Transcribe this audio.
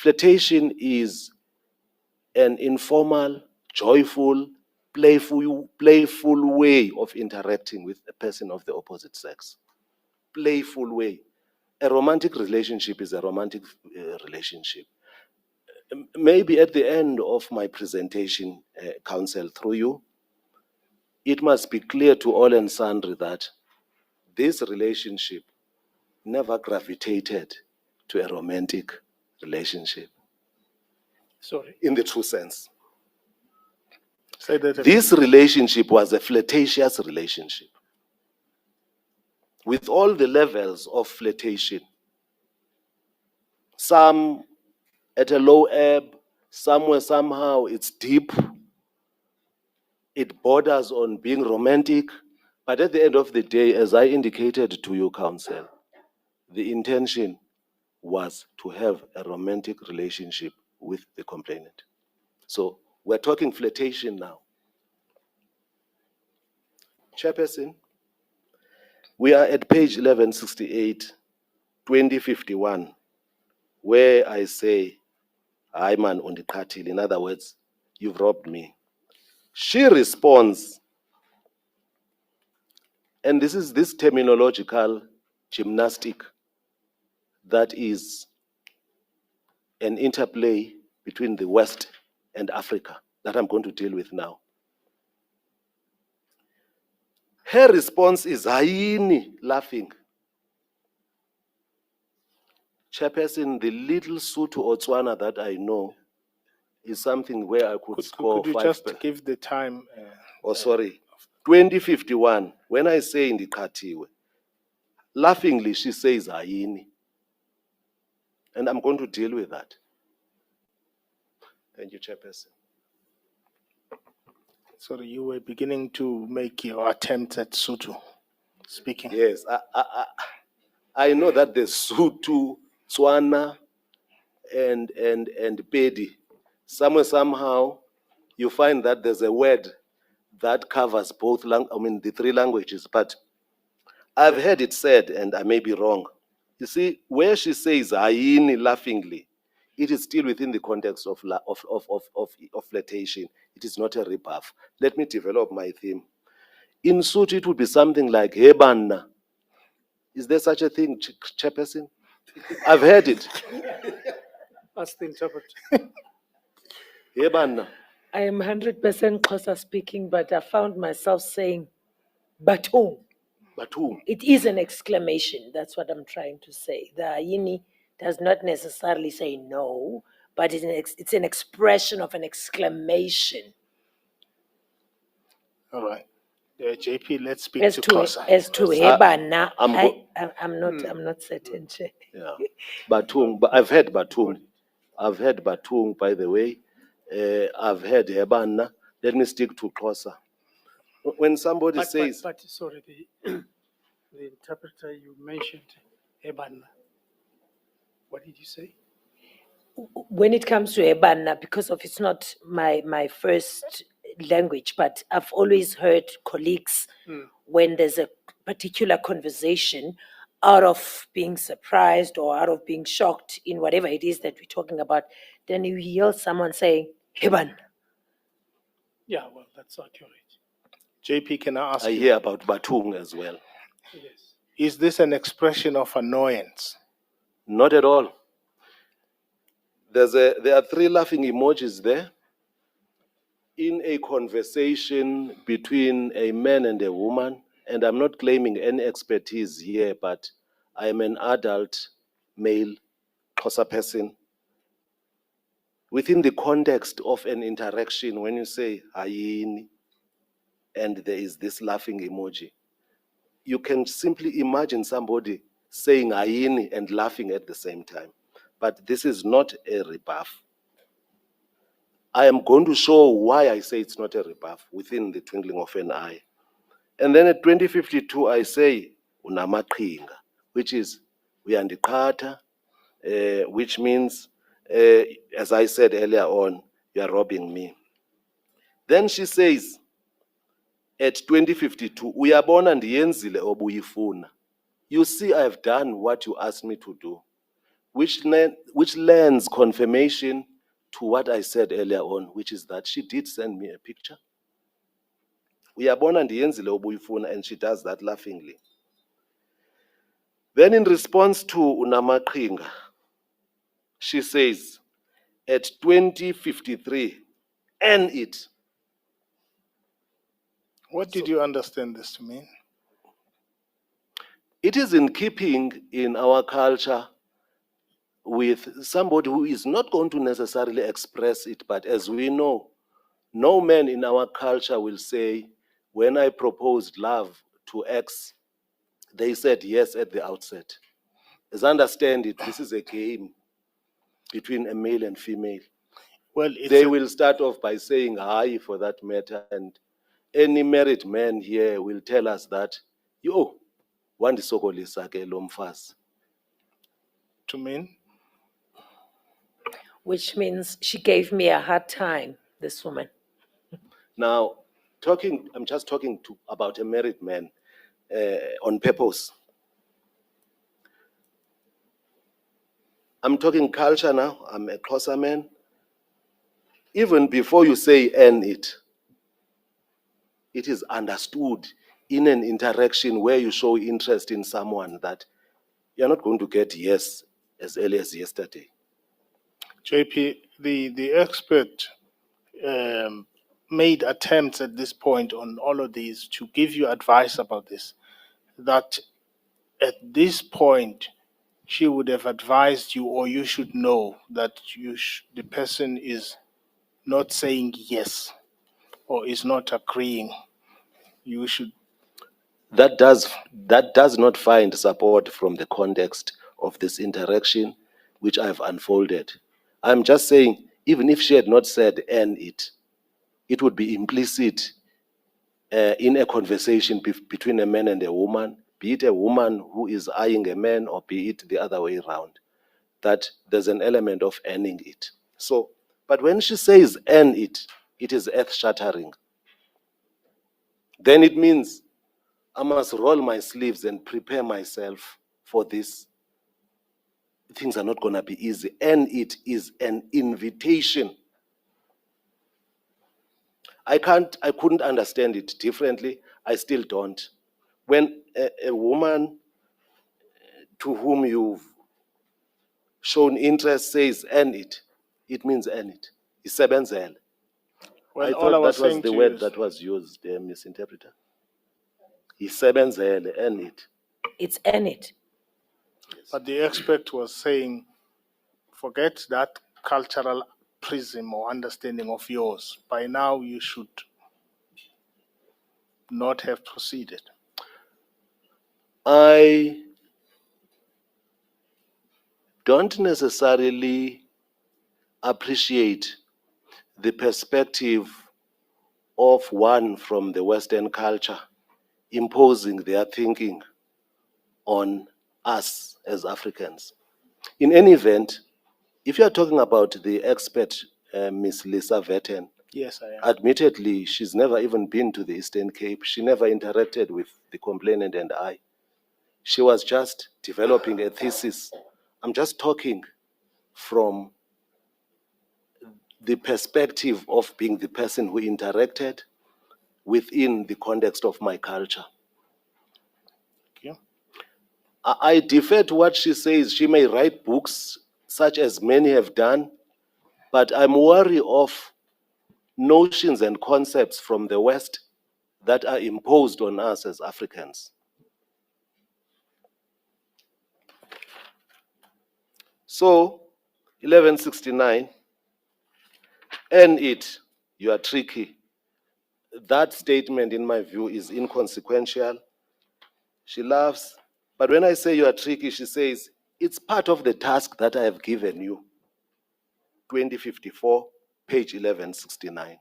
Flirtation is an informal, joyful, playful way of interacting with a person of the opposite sex. Playful way. A romantic relationship is a romantic relationship. Maybe at the end of my presentation, counsel, through you, it must be clear to all and sundry that this relationship never gravitated to a romantic relationship. Sorry. In the true sense. Say that again. This relationship was a flirtatious relationship with all the levels of flirtation. Some at a low ebb, somewhere, somehow it's deep. It borders on being romantic. But at the end of the day, as I indicated to you, counsel, the intention was to have a romantic relationship with the complainant. So we're talking flirtation now. Chairperson, we are at page 1168, 2051, where I say, "Hayi man undiqhathile." In other words, you've robbed me. She responds, and this is this terminological gymnastic that is an interplay between the West and Africa that I'm going to deal with now. Her response is hayini, laughing. Chairperson, the little Sotho or Tswana that I know is something where I could score Could you 5. just give the time? Sorry. 2051, when I say ndiqhathiwe, laughingly she says hayini. And I'm going to deal with that. Thank you, Chairperson. Sorry, you were beginning to make your attempt at Sotho speaking. Yes, I know that the Sotho, Tswana, and Pedi, somewhere, somehow, you find that there's a word that covers both, the 3 languages, but I've heard it said, and I may be wrong. You see, where she says hayini laughingly, it is still within the context of flirtation. It is not a rebuff. Let me develop my theme. In Sotho, it would be something like hebana. Is there such a thing, Chairperson? I've heard it. Ask the interpreter. Hebana. I am 100% Xhosa speaking, but I found myself saying batung. Batung. It is an exclamation. That's what I'm trying to say. The hayini does not necessarily say no, but it's an expression of an exclamation. All right. JP, let's speak to Xhosa. As to hebana, I'm not certain. Yeah, batung. But I've heard batung. I've heard batung, by the way. I've heard hebana. Let me stick to Xhosa. When somebody says... But sorry, the interpreter, you mentioned hebana. What did you say? When it comes to hebana, because of it's not my first language, but I've always heard colleagues when there's a particular conversation, out of being surprised or out of being shocked in whatever it is that we're talking about, then you hear someone saying hebana. Yeah, well, that's accurate. JP, can I ask you? I hear about batung as well. Yes. Is this an expression of annoyance? Not at all. There are 3 laughing emojis there. In a conversation between a man and a woman, and I'm not claiming any expertise here, but I am an adult male Xhosa person. Within the context of an interaction, when you say hayini, and there is this laughing emoji, you can simply imagine somebody saying hayini and laughing at the same time. But this is not a rebuff. I am going to show why I say it's not a rebuff within the twinkling of an eye. And then at 2052, I say unamaqhinga, which is uyandiqhatha, which means, as I said earlier on, you are robbing me. Then she says, at 2052, uyabona ndiyenzile obuyifuna. You see, I have done what you asked me to do. which lends confirmation to what I said earlier on, which is that she did send me a picture. Uyabona ndiyenzile obuyifuna, and she does that laughingly. Then in response to Unamaqhinga, she says, at 20:53, end it. What did you understand this to mean? It is in keeping in our culture with somebody who is not going to necessarily express it, but as we know, no man in our culture will say, when I proposed love to X, they said yes at the outset. As I understand it, this is a game between a male and female. Well, They will start off by saying hi for that matter, and any married man here will tell us that, yo, wandisokolisa ke lo mfazi. to mean? Which means she gave me a hard time, this woman. Now, I'm just talking about a married man on purpose. I'm talking culture now. I'm a closer man. Even before you say end it, it is understood in an interaction where you show interest in someone that you're not going to get yes as early as yesterday. JP, the expert made attempts at this point on all of these to give you advice about this, that at this point, she would have advised you, or you should know that the person is not saying yes or is not agreeing. You should. That does not find support from the context of this interaction, which I've unfolded. I'm just saying, even if she had not said end it would be implicit in a conversation between a man and a woman, be it a woman who is eyeing a man or be it the other way around, that there's an element of ending it. So, but when she says end it is earth-shattering. Then it means I must roll my sleeves and prepare myself for this. Things are not going to be easy. And it is an invitation. I couldn't understand it differently. I still don't. When a woman to whom you've shown interest says end it means end it. Isebenzele. Well, I all I thought was that was saying the to you word is, that was used, Miss Interpreter. Isebenzele, end it. It's end it. but the expert was saying, forget that cultural prism or understanding of yours. By now, you should not have proceeded. I don't necessarily appreciate the perspective of one from the Western culture imposing their thinking on us as Africans. In any event, if you are talking about the expert, Miss Lisa Vetten, Yes, I am. admittedly, she's never even been to the Eastern Cape. She never interacted with the complainant and I. She was just developing a thesis. I'm just talking from the perspective of being the person who interacted within the context of my culture. Thank you. I defer to what she says. She may write books, such as many have done, but I'm wary of notions and concepts from the West that are imposed on us as Africans. So, 1169, end it, you are tricky. That statement, in my view, is inconsequential. She laughs, but when I say you are tricky, she says, it's part of the task that I have given you. 2054, page 1169.